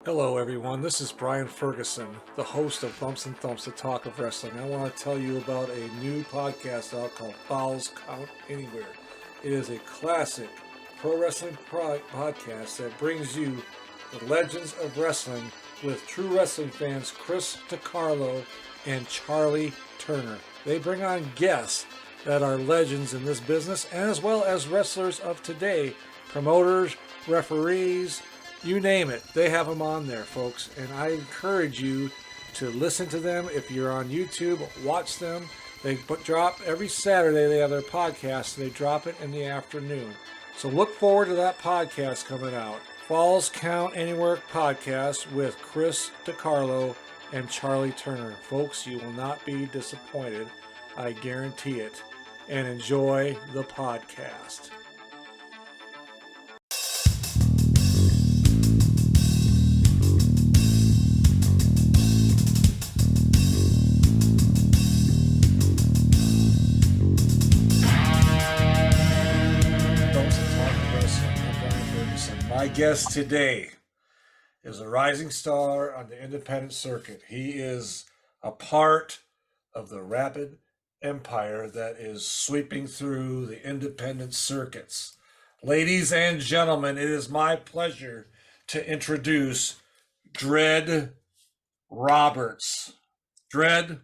Hello, everyone. This is Brian Ferguson, the host of Bumps and Thumps, the talk of wrestling. I want to tell you about a new podcast out called Falls Count Anywhere. It is a classic pro wrestling podcast that brings you the legends of wrestling with true wrestling fans Chris DiCarlo and Charlie Turner. They bring on guests that are legends in this business, and as well as wrestlers of today, promoters, referees, you name it, they have them on there, folks. And I encourage you to listen to them. If you're on YouTube, watch them. They drop every Saturday. They have their podcast. They drop it in the afternoon. So look forward to that podcast coming out. Falls Count Anywhere podcast with Chris DiCarlo and Charlie Turner. Folks, you will not be disappointed. I guarantee it. And enjoy the podcast. My guest today is a rising star on the independent circuit. He is a part of the Rabid Empire that is sweeping through the independent circuits. Ladies and gentlemen, it is my pleasure to introduce Dred Roberts. Dred,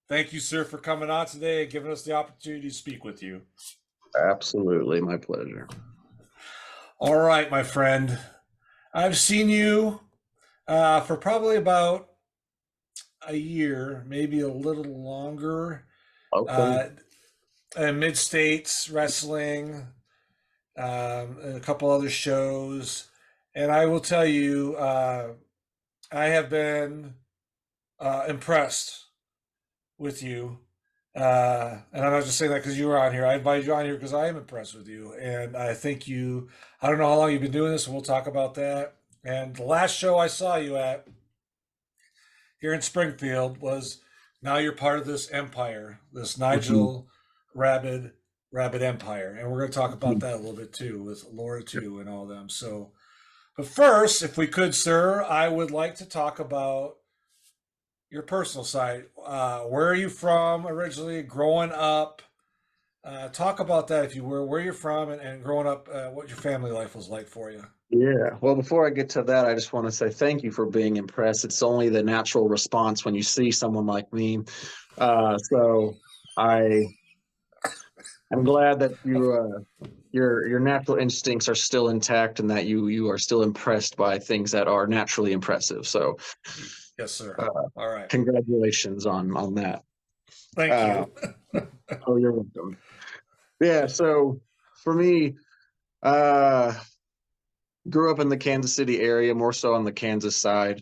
thank you, sir, for coming on today and giving us the opportunity to speak with you. Absolutely, my pleasure. All right, my friend. I've seen you for probably about a year, maybe a little longer. Okay. Mid-States Wrestling, and a couple other shows. And I will tell you, I have been impressed with you. And I'm not just saying that because you were on here. I invited you on here because I am impressed with you. And I think I don't know how long you've been doing this, and we'll talk about that. And the last show I saw you at here in Springfield was, now you're part of this empire, this Nigel Rabid Empire. And we're going to talk about that a little bit too, with Laura too and all them. So, but first, if we could, sir, I would like to talk about your personal side. Where are you from originally, growing up? Talk about that, if you were, where you're from and growing up, what your family life was like for you. Yeah. Well, before I get to that, I just want to say thank you for being impressed. It's only the natural response when you see someone like me. So I'm glad that your natural instincts are still intact and that you are still impressed by things that are naturally impressive. So Yes, sir. All right. Congratulations on that. Thank you. Oh, you're welcome. Yeah. So for me, grew up in the Kansas City area, more so on the Kansas side.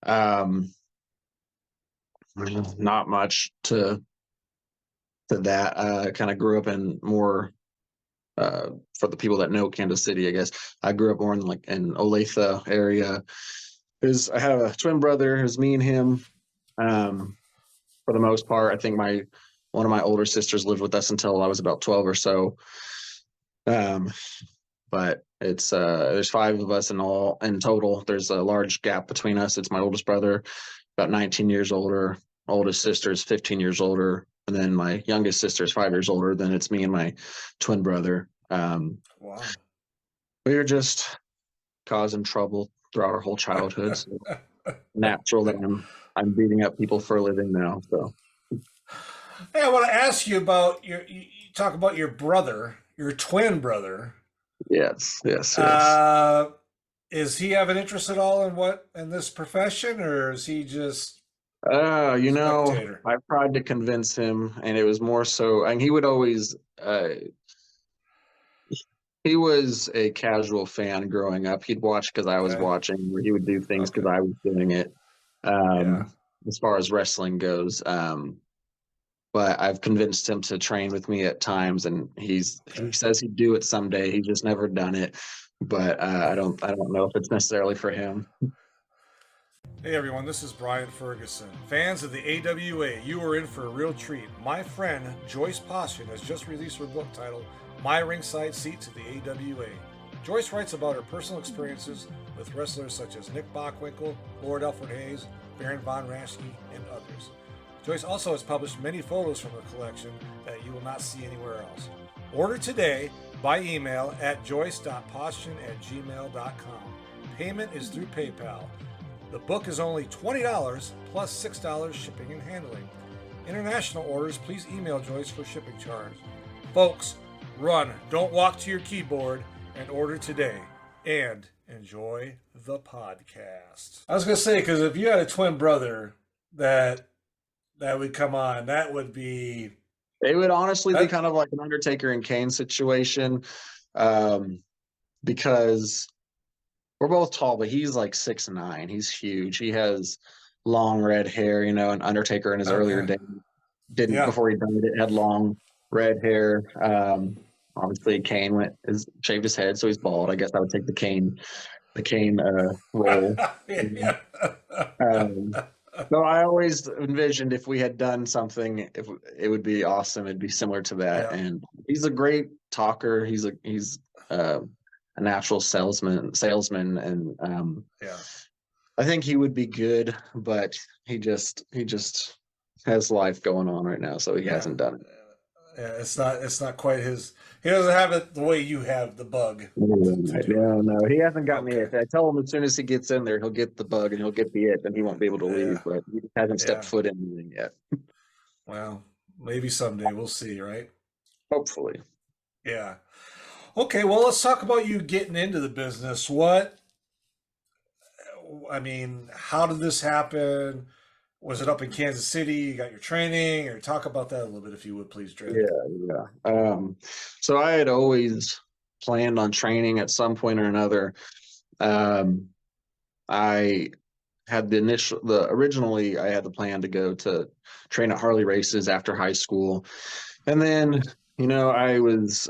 Not much to that. Kind of grew up in more, for the people that know Kansas City, I guess. I grew up more in Olathe area. I have a twin brother. It was me and him. For the most part, I think one of my older sisters lived with us until I was about 12 or so. But it's there's 5 of us in total. There's a large gap between us. It's my oldest brother, about 19 years older. Oldest sister is 15 years older, and then my youngest sister is 5 years older. Then it's me and my twin brother. Wow. We were just causing trouble throughout our whole childhood. So natural that I'm beating up people for a living now. So, hey, I want to ask you about you talk about your brother, your twin brother. Yes. Is he have an interest at all in this profession, or is he just spectator? I tried to convince him, and it was more so, and he would always he was a casual fan growing up. He'd watch because I was watching, or he would do things because I was doing it. As far as wrestling goes, but I've convinced him to train with me at times, and he says he'd do it someday. He's just never done it, but I don't know if it's necessarily for him. Hey everyone, this is Brian Ferguson. Fans of the AWA, you are in for a real treat. My friend Joyce Poston has just released her book titled My Ringside Seat to the AWA. Joyce writes about her personal experiences with wrestlers such as Nick Bockwinkel, Lord Alfred Hayes, Baron Von Raschke, and others. Joyce also has published many photos from her collection that you will not see anywhere else. Order today by email at joyce.postion@gmail.com. Payment is through PayPal. The book is only $20 plus $6 shipping and handling. International orders, please email Joyce for shipping charge. Folks, run, don't walk to your keyboard, and order today. And enjoy the podcast. I was going to say, because if you had a twin brother that would come on, that would be... It would honestly be kind of like an Undertaker and Kane situation, because we're both tall, but he's like 6'9". He's huge. He has long red hair, you know, and Undertaker in his earlier days didn't, before he died, it had long red hair. Obviously Kane shaved his head, so he's bald. I guess I would take the Kane role. So I always envisioned if we had done something, if it would be awesome. It'd be similar to that. And he's a great talker. He's a natural salesman, and I think he would be good, but he just has life going on right now, so he hasn't done it. Yeah, it's not quite his. He doesn't have it the way you have the bug. No, he hasn't got me it. I tell him as soon as he gets in there, he'll get the bug and he'll get the it, and he won't be able to leave. But he hasn't stepped foot in anything yet. Well, maybe someday we'll see, right? Hopefully. Yeah. Okay, well, let's talk about you getting into the business. How did this happen? Was it up in Kansas City? You got your training, or talk about that a little bit, if you would, please, Dred. Yeah. So I had always planned on training at some point or another. I had originally I had the plan to go to train at Harley races after high school. And then, you know, I was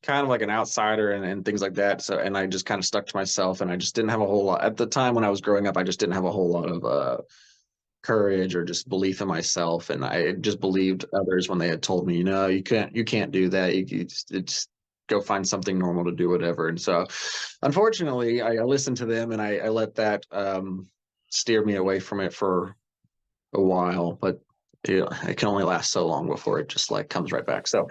kind of like an outsider and things like that. So, and I just kind of stuck to myself, and I just didn't have a whole lot at the time when I was growing up. I just didn't have a whole lot of courage or just belief in myself. And I just believed others when they had told me, you know, you can't do that. You just go find something normal to do, whatever. And so unfortunately I listened to them, and I let that steer me away from it for a while, but it can only last so long before it just like comes right back. So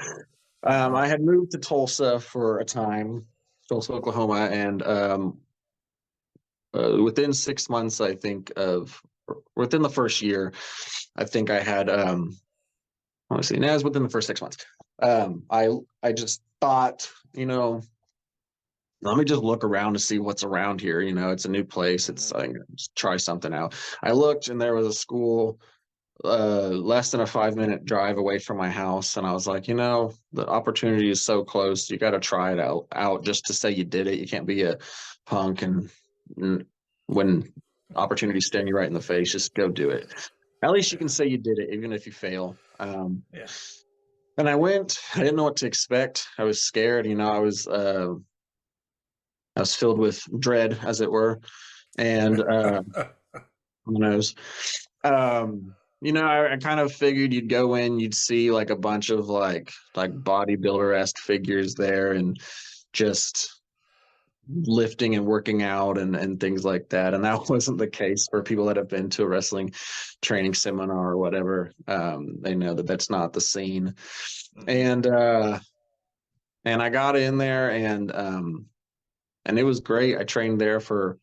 I had moved to Tulsa for a time, Tulsa, Oklahoma, and within 6 months, I think within the first year, I think I had, honestly, it was within the first 6 months. I just thought, you know, let me just look around to see what's around here. You know, it's a new place. I can just try something out. I looked, and there was a school less than a 5-minute drive away from my house, and I was like, you know, the opportunity is so close. You got to try it out just to say you did it. You can't be a punk and when opportunities staring you right in the face, just go do it. At least you can say you did it, even if you fail. And I went. I didn't know what to expect. I was scared. You know, I was filled with dread, as it were, and who knows. You know, I kind of figured you'd go in, you'd see like a bunch of like bodybuilder-esque figures there, and just lifting and working out and things like that. And that wasn't the case for people that have been to a wrestling training seminar or whatever. They know that that's not the scene. And I got in there, and it was great. I trained there for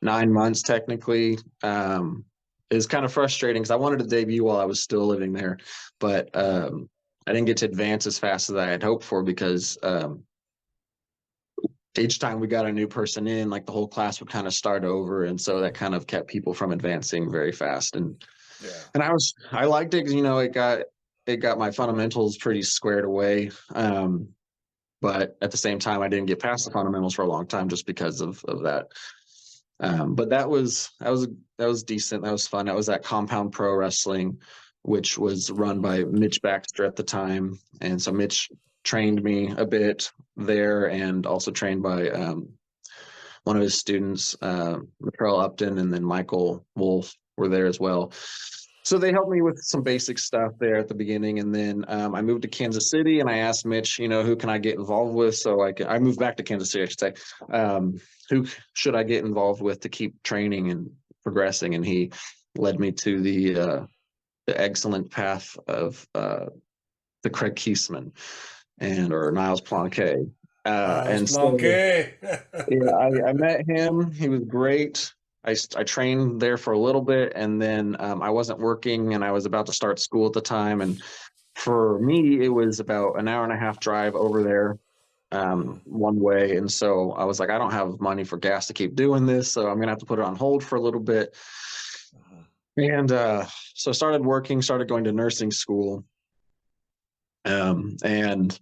9 months technically. It was kind of frustrating because I wanted to debut while I was still living there, but I didn't get to advance as fast as I had hoped for, because each time we got a new person in, like the whole class would kind of start over, and so that kind of kept people from advancing very fast. And I liked it because, you know, it got my fundamentals pretty squared away. But at the same time, I didn't get past the fundamentals for a long time just because of that. But that was decent. That was fun. That was at Compound Pro Wrestling, which was run by Mitch Baxter at the time. And so Mitch trained me a bit there, and also trained by one of his students, Latrell Upton, and then Michael Wolf were there as well. So they helped me with some basic stuff there at the beginning, and then I moved to Kansas City, and I asked Mitch, who can I get involved with? So I moved back to Kansas City, I should say. Who should I get involved with to keep training and progressing? And he led me to the excellent path of the Craig Kiesman or Niles Planquet. And so, yeah, I met him. He was great. I trained there for a little bit, and then I wasn't working, and I was about to start school at the time. And for me, it was about an hour and a half drive over there one way. And so I was like, I don't have money for gas to keep doing this, so I'm going to have to put it on hold for a little bit. And so I started working, started going to nursing school. And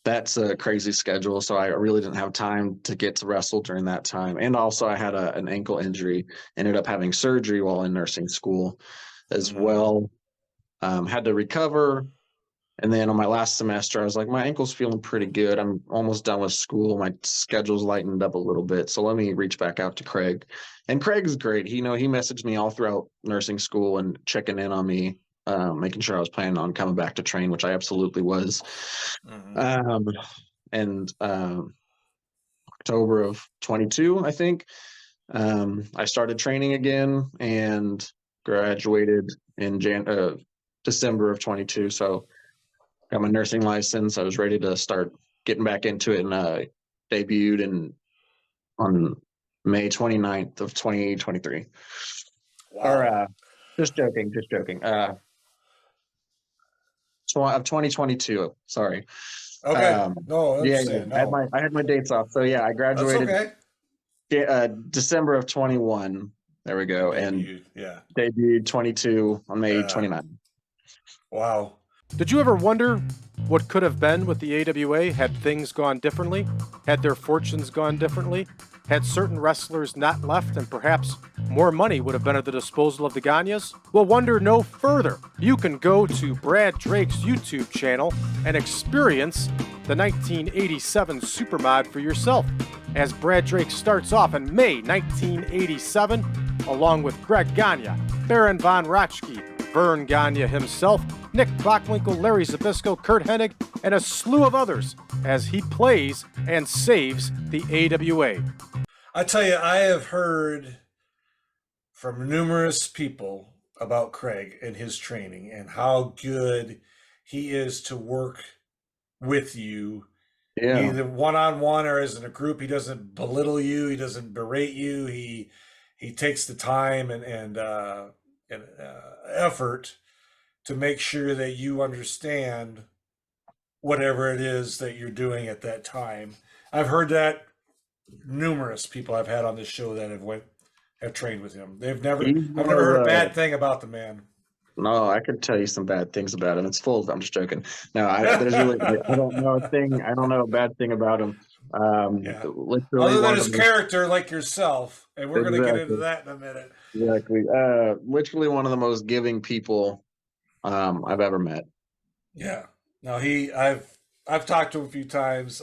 that's a crazy schedule. So I really didn't have time to get to wrestle during that time. And also I had an ankle injury, ended up having surgery while in nursing school as well. Had to recover. And then on my last semester, I was like, my ankle's feeling pretty good. I'm almost done with school. My schedule's lightened up a little bit. So let me reach back out to Craig. And Craig's great. He messaged me all throughout nursing school and checking in on me, making sure I was planning on coming back to train, which I absolutely was. And October of 22, I think, I started training again and graduated in December of 22. So got my nursing license. I was ready to start getting back into it, and debuted on May 29th of 2023. Wow. Or just joking. Of 2022. Sorry. Okay. No, yeah. I had my dates off. So yeah, I graduated. That's okay. December of 21. There we go. Debuted 22 on May 29th. Wow. Did you ever wonder what could have been with the AWA had things gone differently? Had their fortunes gone differently? Had certain wrestlers not left and perhaps more money would have been at the disposal of the Gagnes? Well, wonder no further. You can go to Brad Drake's YouTube channel and experience the 1987 Supermod for yourself, as Brad Drake starts off in May 1987 along with Greg Gagne, Baron von Raschke, Vern Gagne himself, Nick Bockwinkel, Larry Zbyszko, Kurt Hennig, and a slew of others as he plays and saves the AWA. I tell you, I have heard from numerous people about Craig and his training and how good he is to work with you. Yeah. Either one-on-one or as in a group. He doesn't belittle you. He doesn't berate you. He takes the time and effort to make sure that you understand whatever it is that you're doing at that time. I've heard that numerous people I've had on this show that have trained with him. I've never heard a bad thing about the man. No, I could tell you some bad things about him. It's full of, I'm just joking. No, I don't know a bad thing about him. Other than his character, like yourself, and we're going to get into that in a minute. Exactly. Literally one of the most giving people I've ever met. Yeah. No, I've talked to him a few times.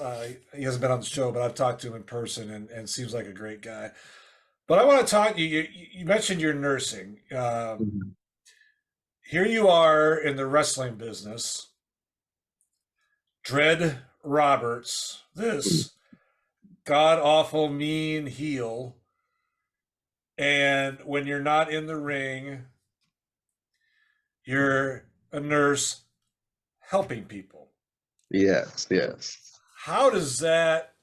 He hasn't been on the show, but I've talked to him in person and seems like a great guy. But I want to talk to you. You mentioned your nursing. Here you are in the wrestling business. Dred Roberts, this god-awful, mean heel. And when you're not in the ring, you're a nurse helping people. Yes. How does that,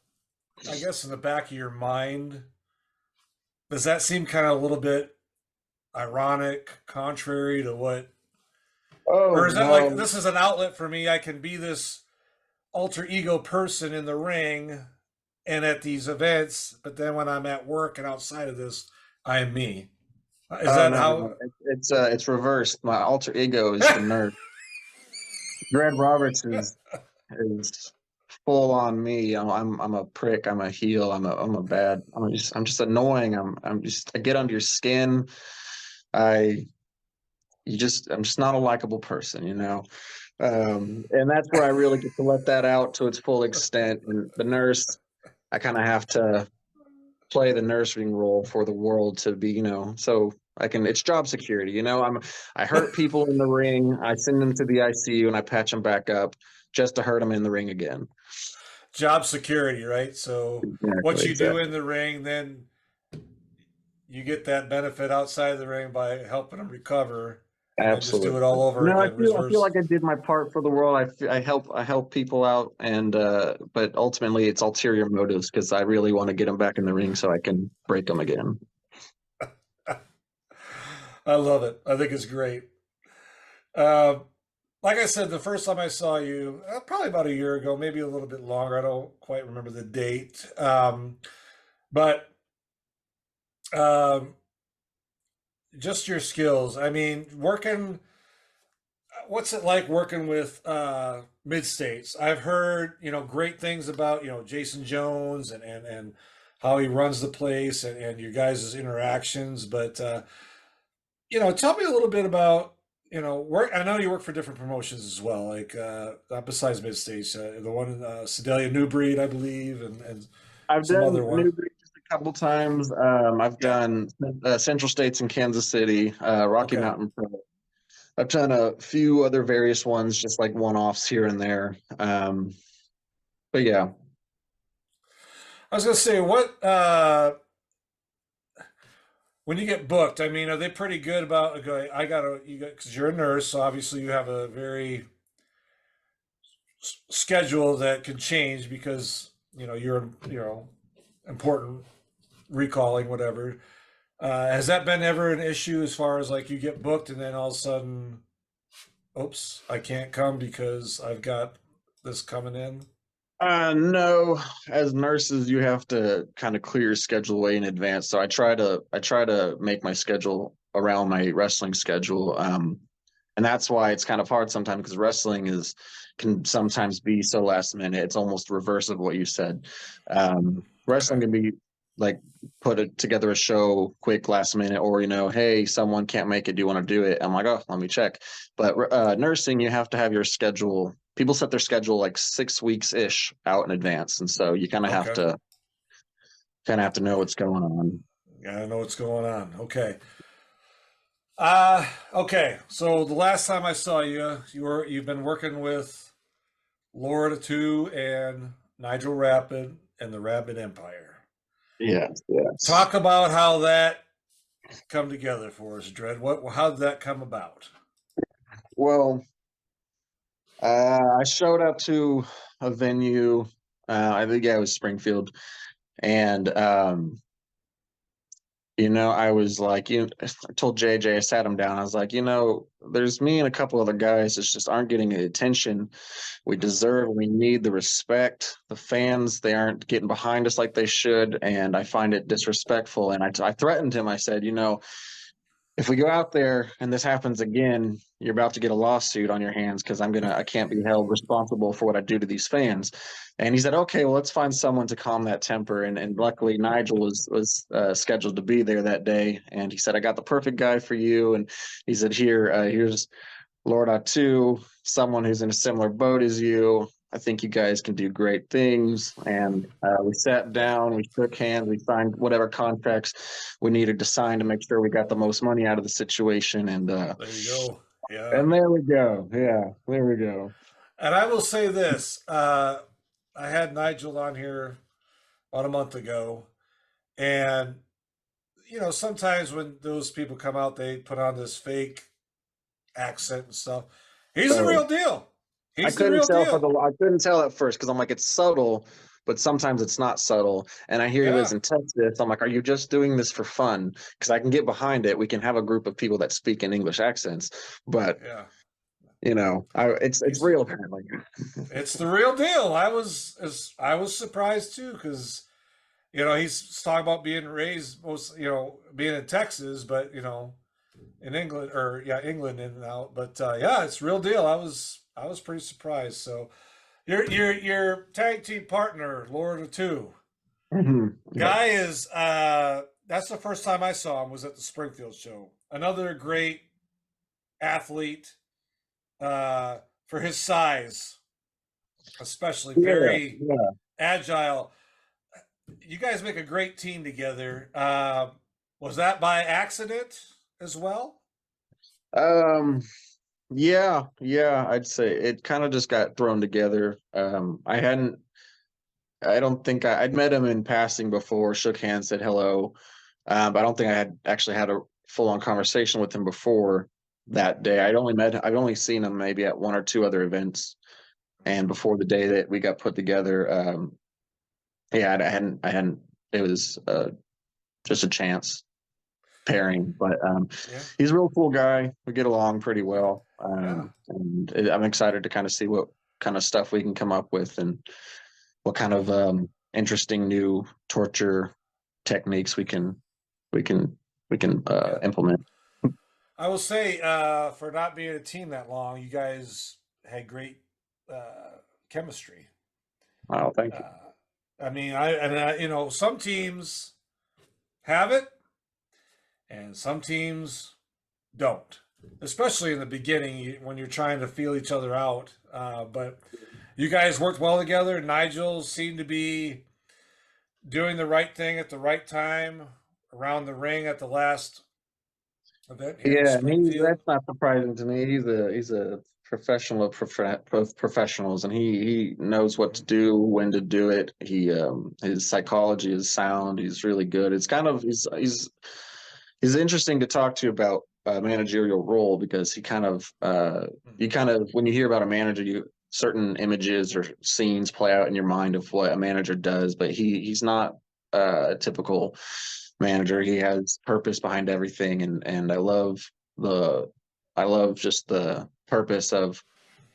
I guess in the back of your mind, does that seem kind of a little bit ironic, contrary to what? Or is it like, this is an outlet for me, I can be this alter ego person in the ring and at these events, but then when I'm at work and outside of this, I'm me. Is that how? It's reversed. My alter ego is the nerd. Dred Roberts is full on me. I'm a prick. I'm a heel. I'm just annoying. I get under your skin. I'm just not a likable person, and that's where I really get to let that out to its full extent. And the nurse, I kind of have to play the nursing role for the world to be, so It's job security. You know, I hurt people in the ring. I send them to the ICU and I patch them back up just to hurt them in the ring again. Job security, right? So what you do in the ring, then you get that benefit outside of the ring by helping them recover. Absolutely. And just do it all over again. I feel like I did my part for the world. I help people out, and but ultimately it's ulterior motives because I really want to get them back in the ring so I can break them again. I love it. I think it's great. Like I said, the first time I saw you, probably about a year ago, maybe a little bit longer. I don't quite remember the date. But just your skills. I mean, what's it like working with mid-states? I've heard, great things about, Jason Jones and how he runs the place and your guys' interactions. But, tell me a little bit about, work. I know you work for different promotions as well, like besides mid-states, the one in Sedalia New Breed, I believe, and I've some done other one. New Breed just a couple times. I've done Central States in Kansas City, Rocky Mountain Pro. I've done a few other various ones, just like one-offs here and there. But yeah. I was gonna say, when you get booked, I mean, are they pretty good about going, because you're a nurse, so obviously you have a very schedule that can change because, you're, important recalling, whatever. Has that been ever an issue as far as like you get booked and then all of a sudden, oops, I can't come because I've got this coming in? No, as nurses, you have to kind of clear your schedule way in advance. So I try to make my schedule around my wrestling schedule. And that's why it's kind of hard sometimes because wrestling can sometimes be so last minute. It's almost reverse of what you said. Wrestling can be like together a show quick last minute, or hey, someone can't make it. Do you want to do it? I'm like, oh, let me check. But nursing, you have to have your schedule. People set their schedule like 6 weeks ish out in advance, and so you kind of have to know what's going on. Gotta know what's going on. Okay. Okay. So the last time I saw you've been working with Laura 2 and Nigel Rapid and the Rabid Empire. Yes. Talk about how that come together for us, Dred. How did that come about? Well, I showed up to a venue. I think it was Springfield, and I was like, I told JJ, I sat him down. I was like, there's me and a couple other guys that just aren't getting the attention we deserve. We need the respect. The fans, they aren't getting behind us like they should, and I find it disrespectful. And I threatened him. I said, if we go out there and this happens again, you're about to get a lawsuit on your hands because I can't be held responsible for what I do to these fans. And he said, okay, well, let's find someone to calm that temper. And luckily Nigel was scheduled to be there that day. And he said, I got the perfect guy for you. And he said, here's Lord 2, someone who's in a similar boat as you. I think you guys can do great things. And we sat down, we shook hands, we signed whatever contracts we needed to sign to make sure we got the most money out of the situation. And there you go. Yeah. And there we go. Yeah, there we go. And I will say this, I had Nigel on here about a month ago. And, sometimes when those people come out, they put on this fake accent and stuff. He's the real deal. I couldn't tell at first because I'm like, it's subtle, but sometimes it's not subtle. And I hear he lives in Texas. I'm like, are you just doing this for fun? Because I can get behind it. We can have a group of people that speak in English accents, but it's real apparently. It's the real deal. I was surprised too because he's talking about being raised being in Texas, but in England England in and out. But it's real deal. I was pretty surprised. So your tag team partner, Lord 2, guy is that's the first time I saw him was at the Springfield show. Another great athlete for his size, especially very agile. You guys make a great team together. Was that by accident? as well? Yeah, I'd say it kind of just got thrown together. I don't think I'd met him in passing before, shook hands, said hello. But I don't think I had actually had a full on conversation with him before that day. I've only seen him maybe at one or two other events. And before the day that we got put together, yeah, I hadn't, it was just a chance pairing, but Yeah. he's a real cool guy. We get along pretty well. Yeah. And I'm excited to kind of see what kind of stuff we can come up with and what kind of interesting new torture techniques we can implement. I will say, for not being a team that long, you guys had great chemistry. Oh, thank you. I mean, you know, some teams have it, and some teams don't. Especially in the beginning when you're trying to feel each other out. But you guys worked well together. Nigel seemed to be doing the right thing at the right time around the ring at the last event here in Yeah, Springfield. that's not surprising to me. He's a professional of professionals, and he knows what to do, when to do it. His psychology is sound. He's really good. It's kind of he's interesting to talk to about managerial role, because he kind of you kind of, when you hear about a manager, you certain images or scenes play out in your mind of what a manager does, but he's not a typical manager. He has purpose behind everything, and I love just the purpose of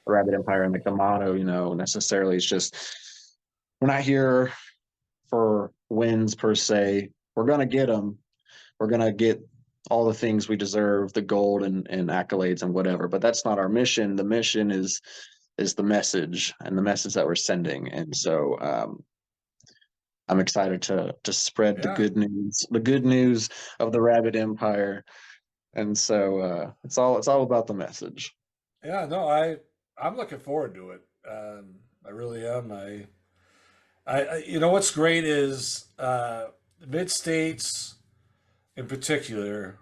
Rabid Empire, and like the motto, necessarily it's just, we're not here for wins per se. We're gonna get them. We're gonna get all the things we deserve, the gold and accolades and whatever. But that's not our mission. The mission is the message, and the message that we're sending. And so I'm excited to spread the good news of the Rabid Empire. And so it's all about the message. Yeah, no, I'm looking forward to it. I really am. You know what's great is the mid states in particular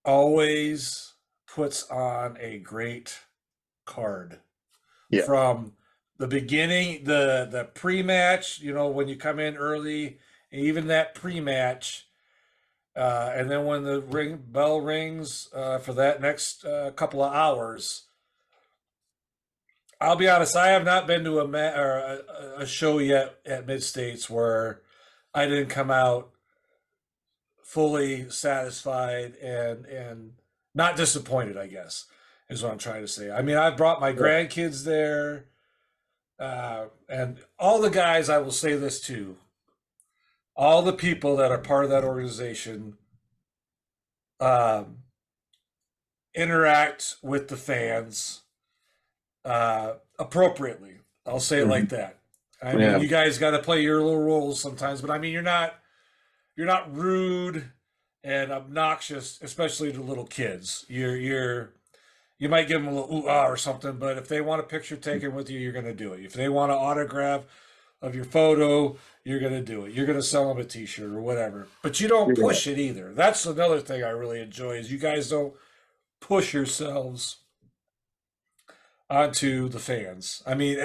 always puts on a great card. Yeah. From the beginning, the pre-match, when you come in early, and even that pre-match, and then when the bell rings for that next couple of hours. I'll be honest, I have not been to a show yet at Mid States where I didn't come out fully satisfied and not disappointed, I guess, is what I'm trying to say. I mean, I've brought my grandkids there, and all the guys, I will say this too, all the people that are part of that organization interact with the fans appropriately. I'll say it like that. I mean, you guys got to play your little roles sometimes, but I mean, you're not rude and obnoxious, especially to little kids. You might give them a little ooh-ah or something, but if they want a picture taken with you, you're going to do it. If they want an autograph of your photo, you're going to do it. You're going to sell them a T-shirt or whatever. But you don't push it either. That's another thing I really enjoy is you guys don't push yourselves onto the fans. I mean,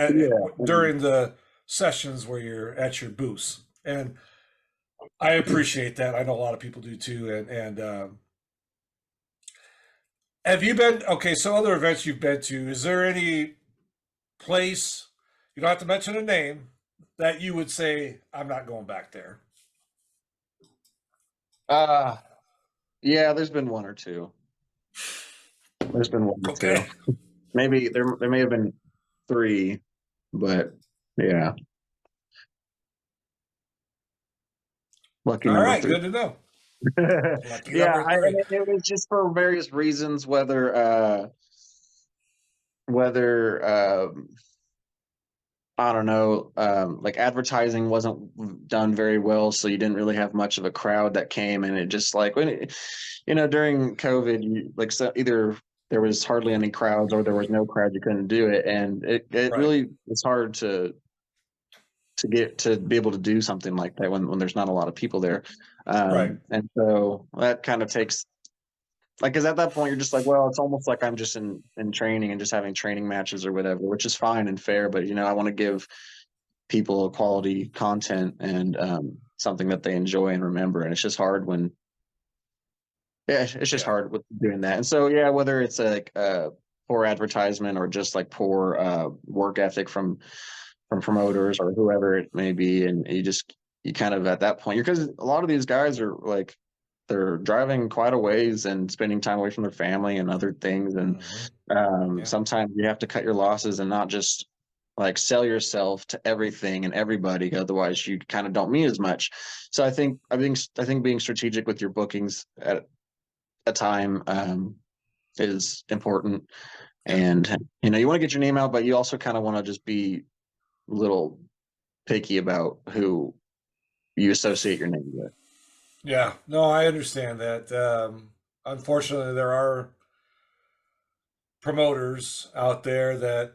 during the sessions where you're at your booths. And I appreciate that. I know a lot of people do too. And have you been, okay, so other events you've been to, is there any place, you don't have to mention a name, that you would say, I'm not going back there? Yeah, there's been one or two. Maybe there may have been three, but yeah. Lucky number three. Good to know. Yeah, it was just for various reasons, whether I don't know, like advertising wasn't done very well, so you didn't really have much of a crowd that came, and it just like during COVID, so either there was hardly any crowds or there was no crowd, you couldn't do it, and it really was hard to get to be able to do something like that when there's not a lot of people there. And so that kind of takes like, because at that point you're just like, well, it's almost like I'm just in training and just having training matches or whatever, which is fine and fair. But I want to give people quality content and something that they enjoy and remember. And it's just hard when, it's just hard with doing that. And so, whether it's like poor advertisement or just like poor work ethic from promoters or whoever it may be, and you kind of at that point, because a lot of these guys are like, they're driving quite a ways and spending time away from their family and other things. And sometimes you have to cut your losses and not just like sell yourself to everything and everybody. Otherwise you kind of don't mean as much. So I think being strategic with your bookings at a time is important. And, you want to get your name out, but you also kind of want to just be a little picky about who you associate your name with. Yeah, no, I understand that. Unfortunately, there are promoters out there that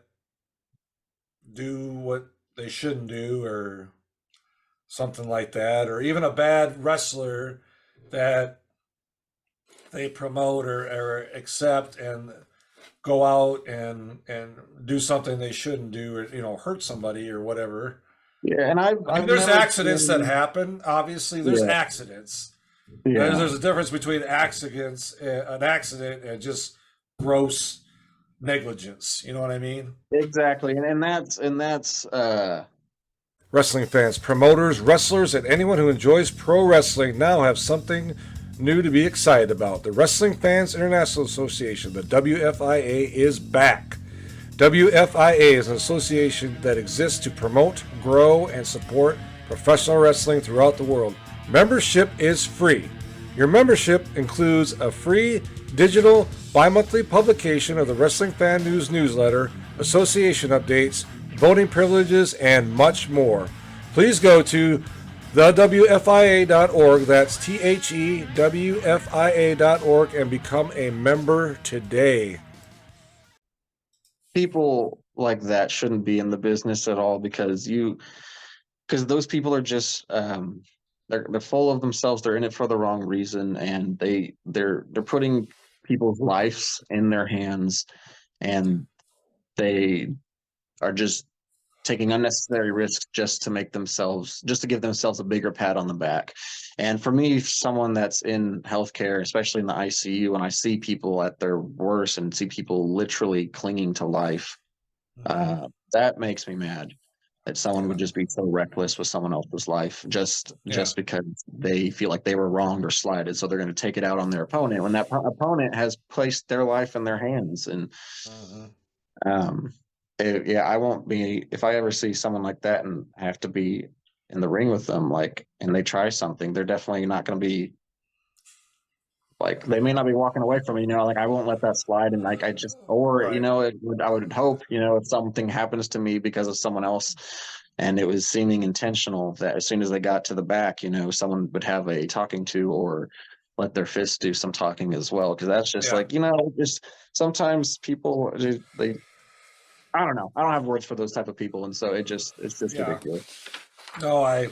do what they shouldn't do, or something like that, or even a bad wrestler that they promote or accept and go out and do something they shouldn't do, or hurt somebody or whatever. Yeah, and I've I mean, there's never accidents that seen, happen. Obviously, there's accidents. There's a difference between an accident, and just gross negligence. You know what I mean? exactly, and that's Wrestling fans, promoters, wrestlers, and anyone who enjoys pro wrestling now have something new to be excited about. The Wrestling Fans International Association, the WFIA, is back. WFIA is an association that exists to promote, grow, and support professional wrestling throughout the world. Membership is free. Your membership includes a free digital bi-monthly publication of the Wrestling Fan News newsletter, association updates, voting privileges, and much more. Please go to thewfia.org, that's THEWFIA.org, and become a member today. People like that shouldn't be in the business at all, because those people are just they're full of themselves. They're in it for the wrong reason, and they're putting people's lives in their hands, and they are just taking unnecessary risks just to give themselves a bigger pat on the back. And for me, someone that's in healthcare, especially in the ICU, when I see people at their worst and see people literally clinging to life, that makes me mad. That someone would just be so reckless with someone else's life just because they feel like they were wronged or slighted, so they're going to take it out on their opponent when that opponent has placed their life in their hands. And I won't be, if I ever see someone like that and have to be in the ring with them, like, and they try something, they're definitely not going to be like, they may not be walking away from me, like, I won't let that slide. And like, I would hope, if something happens to me because of someone else and it was seeming intentional, that as soon as they got to the back, someone would have a talking to, or let their fists do some talking as well. Cause that's just like, just sometimes people, I don't know. I don't have words for those type of people. And so it's just ridiculous. No, I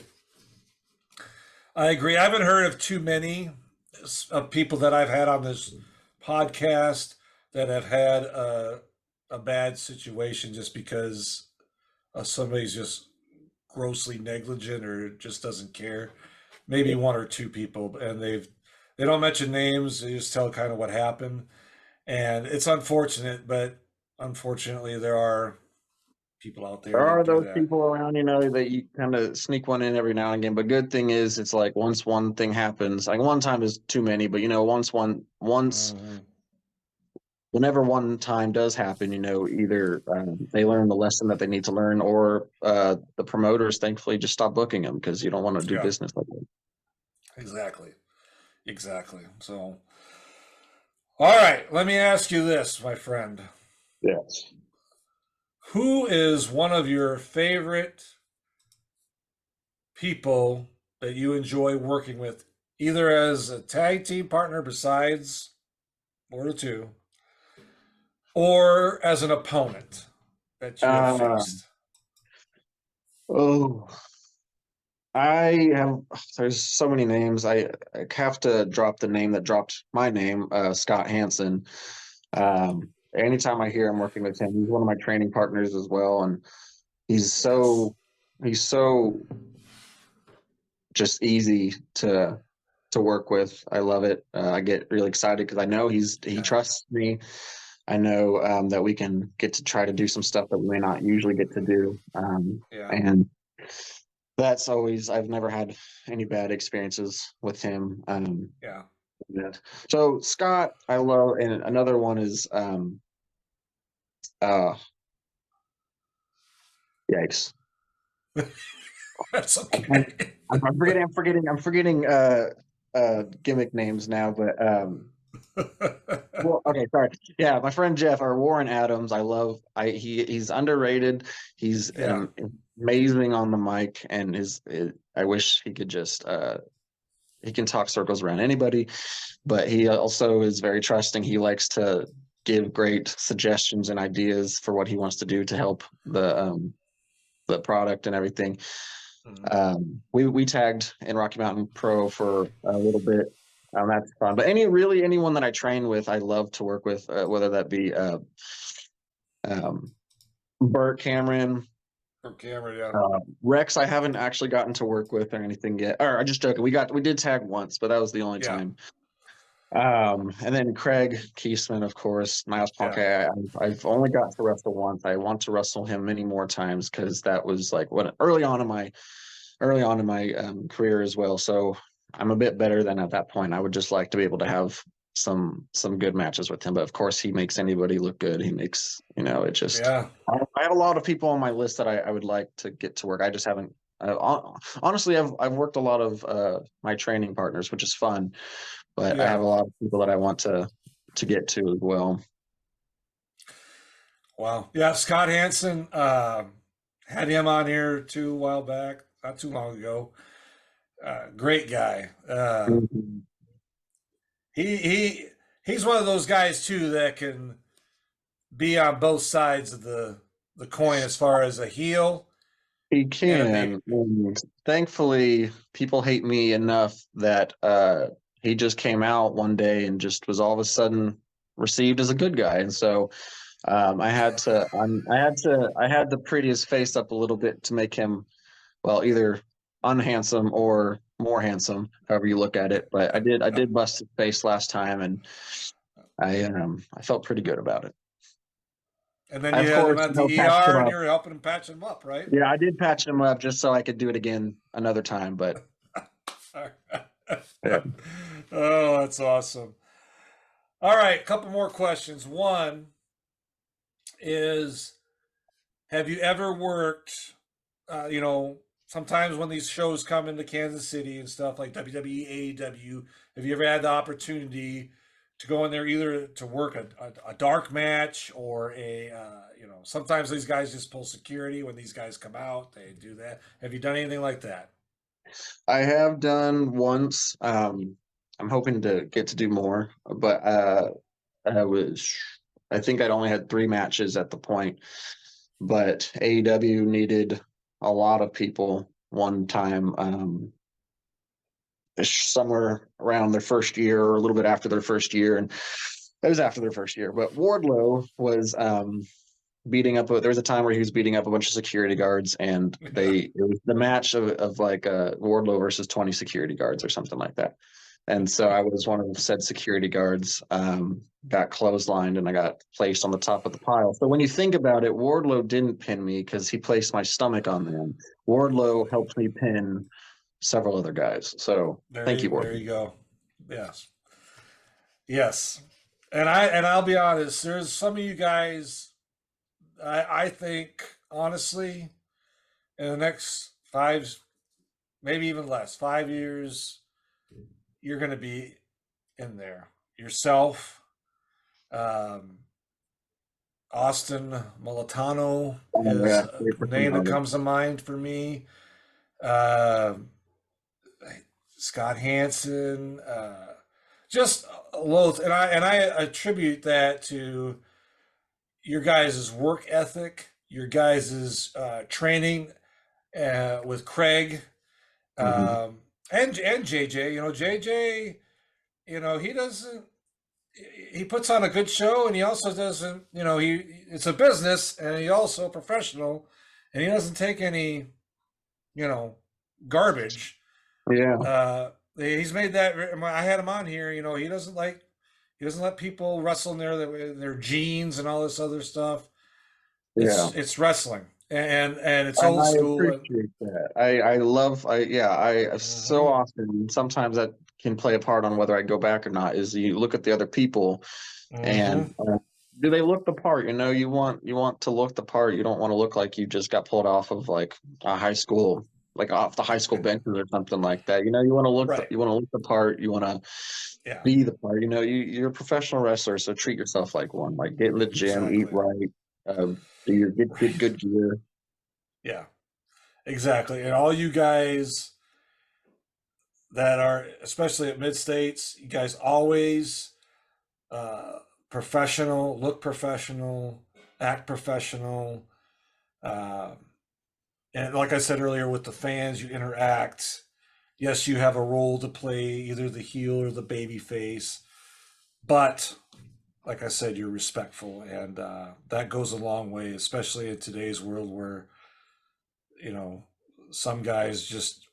agree. I haven't heard of too many of people that I've had on this podcast that have had a bad situation just because somebody's just grossly negligent or just doesn't care. Maybe one or two people, and they don't mention names. They just tell kind of what happened, and it's unfortunate, but unfortunately, there are people out there. There are those people around, that you kind of sneak one in every now and again. But good thing is, it's like once one thing happens, like one time is too many. But whenever one time does happen, either they learn the lesson that they need to learn, or the promoters thankfully just stop booking them, because you don't want to do business like that. Exactly. So, all right, let me ask you this, my friend. Yes. Who is one of your favorite people that you enjoy working with, either as a tag team partner besides Florida 2, or as an opponent that you have faced? Oh, there's so many names. I have to drop the name that dropped my name, Scott Hansen. Anytime I hear I'm working with him, he's one of my training partners as well. And he's so, he's so just easy to work with. I love it. I get really excited because I know he trusts me. I know that we can get to try to do some stuff that we may not usually get to do. And that's always, I've never had any bad experiences with him. Yeah. So Scott, I love, and another one is yikes. That's okay. I'm forgetting gimmick names now, but well, okay, sorry. Yeah, my friend Jeff, or Warren Adams, he's underrated. He's amazing on the mic, and I wish he could just he can talk circles around anybody, but he also is very trusting. He likes to give great suggestions and ideas for what he wants to do to help the product and everything. We tagged in Rocky Mountain Pro for a little bit. That's fun. But anyone that I train with, I love to work with, whether that be Burt Cameron. Rex, I haven't actually gotten to work with or anything yet. Or I just joking. We did tag once, but that was the only time. And then Craig Keesman, of course, Miles Punk. I've only got to wrestle once. I want to wrestle him many more times because that was like early on in my career as well. So I'm a bit better than at that point. I would just like to be able to have some good matches with him. But of course, he makes anybody look good. He makes, it just. I have a lot of people on my list that I would like to get to work. I just haven't. Honestly, I've worked a lot of my training partners, which is fun. But I have a lot of people that I want to get to as well. Wow. Yeah, Scott Hansen, had him on here too a while back, not too long ago. Great guy. He's one of those guys too that can be on both sides of the coin as far as a heel. He can. And thankfully, people hate me enough that he just came out one day and just was all of a sudden received as a good guy. And so I had to pretty his face up a little bit to make him, well, either unhandsome or more handsome, however you look at it. But I did bust his face last time, and I felt pretty good about it. And then you had him at the ER, and you were helping him patch him up, right? Yeah, I did patch him up just so I could do it again another time, but yeah. Oh, that's awesome. All right, a couple more questions. One is, have you ever worked, sometimes when these shows come into Kansas City and stuff like WWE, AEW, have you ever had the opportunity to go in there either to work a dark match or sometimes these guys just pull security when these guys come out, they do that. Have you done anything like that? I have done once. I'm hoping to get to do more, but I think I'd only had 3 matches at the point, but AEW needed a lot of people one time, somewhere around their first year or a little bit after their first year. And it was after their first year, but Wardlow was beating up. There was a time where he was beating up a bunch of security guards, and it was the match of like Wardlow versus 20 security guards or something like that. And so I was one of said security guards, got clotheslined, and I got placed on the top of the pile. So when you think about it, Wardlow didn't pin me because he placed my stomach on them. Wardlow helped me pin several other guys. So thank you, Wardlow. There you go. Yes. And I'll be honest, there's some of you guys, I think, honestly, in the next 5, maybe even less, 5 years, you're going to be in there. Yourself, Austin Molitano is a name that comes to mind for me. Scott Hansen, just loads, and I attribute that to your guys' work ethic, your guys' training with Craig, Mhm. And JJ, JJ, he doesn't. He puts on a good show, and he also doesn't. It's a business, and he also a professional, and he doesn't take any, you know, garbage. Yeah. He's made that. I had him on here. He doesn't let people wrestle in their jeans and all this other stuff. Yeah. It's wrestling, and it's And old I school. appreciate that. I love, I so Mhm. often, sometimes that can play a part on whether I go back or not, is you look at the other people and Mhm. do they look the part? You want to look the part. You don't want to look like you just got pulled off of like a high school, like off the high school benches or something like that. You want to Right. look the part. You want to Yeah. be the part. You're a professional wrestler, so treat yourself like one. Like get in the gym, eat Exactly. right, do your get good gear. Yeah. Exactly. And all you guys that are, especially at mid states, you guys always uh, professional, look professional, act professional. Uh, and like I said earlier, with the fans, you interact. Yes, you have a role to play, either the heel or the baby face, but like I said, you're respectful, and that goes a long way, especially in today's world where you know some guys just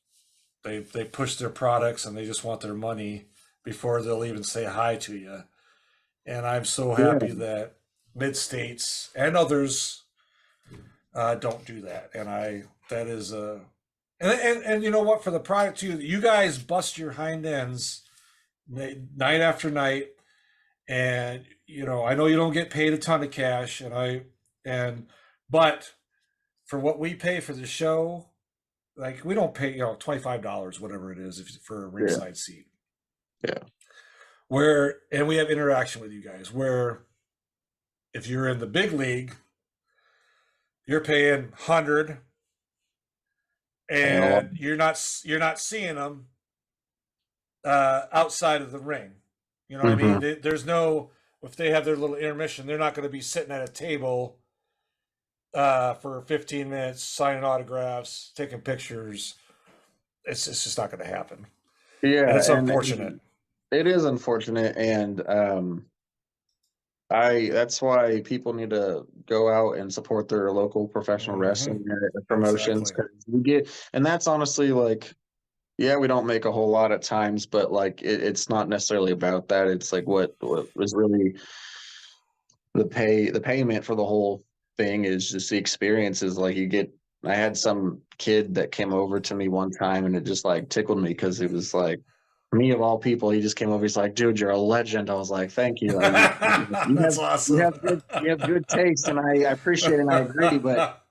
they push their products and they just want their money before they'll even say hi to you. And I'm so happy Yeah, that mid states and others don't do that. And I that is a and you know what, for the product too, you guys bust your hind ends night after night, and I know you don't get paid a ton of cash, and but for what we pay for the show, like we don't pay $25 whatever it is for a yeah, ringside seat. yeah. And we have interaction with you guys. Where if you're in the big league, you're paying 100, Paying a lot. and you're not seeing them outside of the ring. You know what I mean? Hmm. There's no, if they have their little intermission, they're not going to be sitting at a table for 15 minutes, signing autographs, taking pictures. It's just not going to happen, and Yeah, it's unfortunate. and it is unfortunate, and I that's why people need to go out and support their local professional Hmm. wrestling promotions, Exactly. because we get, and that's honestly like, yeah, we don't make a whole lot at times, but like it's not necessarily about that. It's like what was really the payment for the whole thing is just the experiences. Like you get, I had some kid that came over to me one time and it just like tickled me because it was like, me of all people, he just came over. He's like, "Dude, you're a legend." I was like, "Thank you. That's awesome. You have good taste, and I appreciate it and I agree." But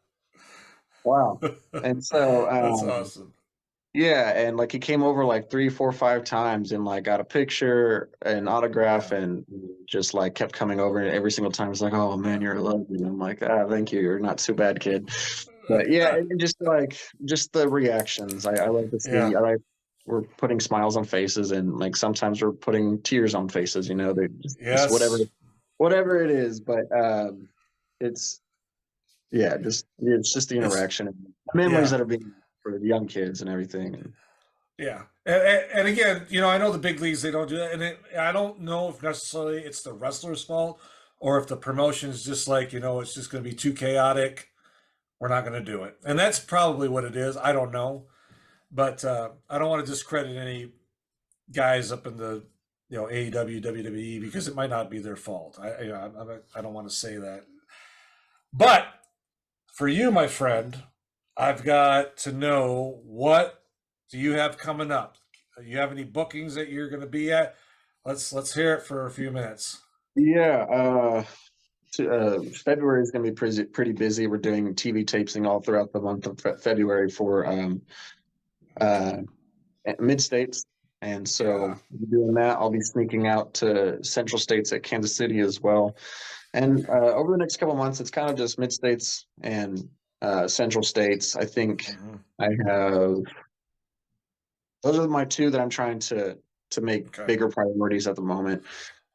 wow. And so That's awesome. yeah, and like he came over like three, four, five times and like got a picture, an autograph, Yeah. and just like kept coming over. And every single time he's like, "Oh man, you're a legend." I'm like, "Ah, thank you. You're not too bad, kid." But yeah, and just like just the reactions, I like to Yeah. see. I like, we're putting smiles on faces, and like sometimes we're putting tears on faces. They just Yes. whatever it is. But it's yeah, just it's just the It's interaction and memories yeah. that are being for the young kids and everything. And Yeah. And again, I know the big leagues, they don't do that, and I don't know if necessarily it's the wrestler's fault or if the promotion is just like, it's just going to be too chaotic. We're not going to do it, and that's probably what it is. I don't know, but I don't want to discredit any guys up in the AEW, WWE, because it might not be their fault. I don't want to say that, but for you, my friend, I've got to know, what do you have coming up? Do you have any bookings that you're going to be at? Let's hear it for a few minutes. yeah, February is going to be pretty busy. We're doing TV taping all throughout the month of February for uh, mid states, and Yeah, so doing that. I'll be sneaking out to central states at Kansas City as well. And over the next couple of months, it's kind of just mid states and central states. I think hmm, I have, those are my two that I'm trying to make okay, bigger priorities at the moment.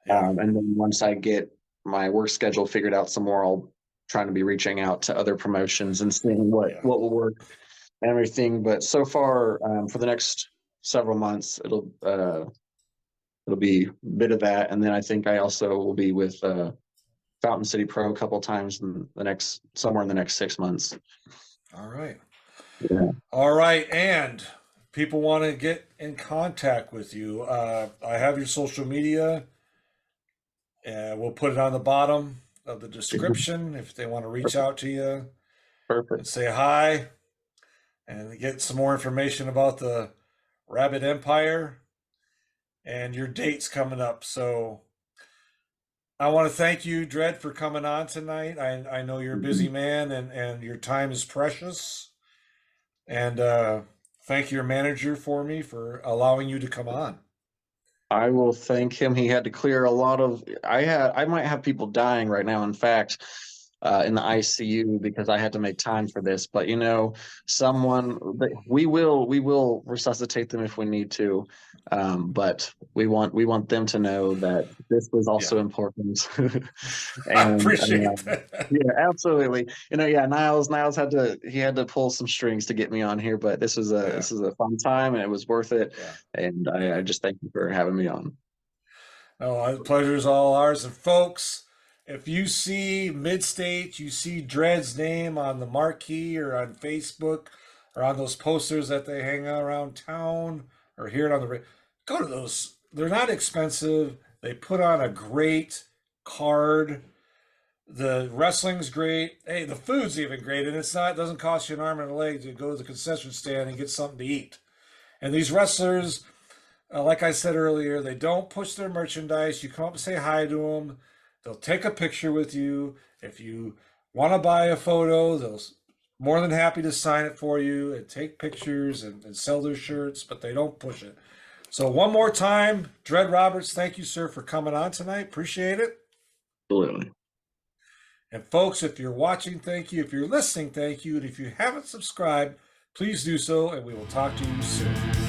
yeah, And then once I get my work schedule figured out some more, I'll trying to be reaching out to other promotions and seeing what yeah, will work. and everything. But so far, for the next several months, it'll be a bit of that, and then I think I also will be with Fountain City Pro a couple times in somewhere in the next 6 months. All right. Yeah. All right, and people want to get in contact with you. I have your social media, and we'll put it on the bottom of the description if they want to reach out to you and Perfect. say hi and get some more information about the Rabid Empire and your dates coming up. So I want to thank you, Dred, for coming on tonight. I know you're a busy man and your time is precious. And thank your manager for me for allowing you to come on. I will thank him. He had to clear a lot of. I might have people dying right now. In fact, in the ICU because I had to make time for this. But we will resuscitate them if we need to. But we want them to know that this was also important. I appreciate that. Yeah, absolutely. Niles had to pull some strings to get me on here, but this was a fun time and it was worth it. Yeah. And I just thank you for having me on. Oh, the pleasure is all ours. And folks, if you see Mid-State, you see Dred's name on the marquee or on Facebook or on those posters that they hang out around town or hear it on the go to those. They're not expensive. They put on a great card. The wrestling's great. Hey, the food's even great, and it doesn't cost you an arm and a leg to go to the concession stand and get something to eat. And these wrestlers, like I said earlier, they don't push their merchandise. You come up and say hi to them. They'll take a picture with you. If you want to buy a photo, they'll more than happy to sign it for you and take pictures and sell their shirts, but they don't push it. So one more time, Dred Roberts, thank you, sir, for coming on tonight. Appreciate it. Absolutely. And folks, if you're watching, thank you. If you're listening, thank you. And if you haven't subscribed, please do so, and we will talk to you soon.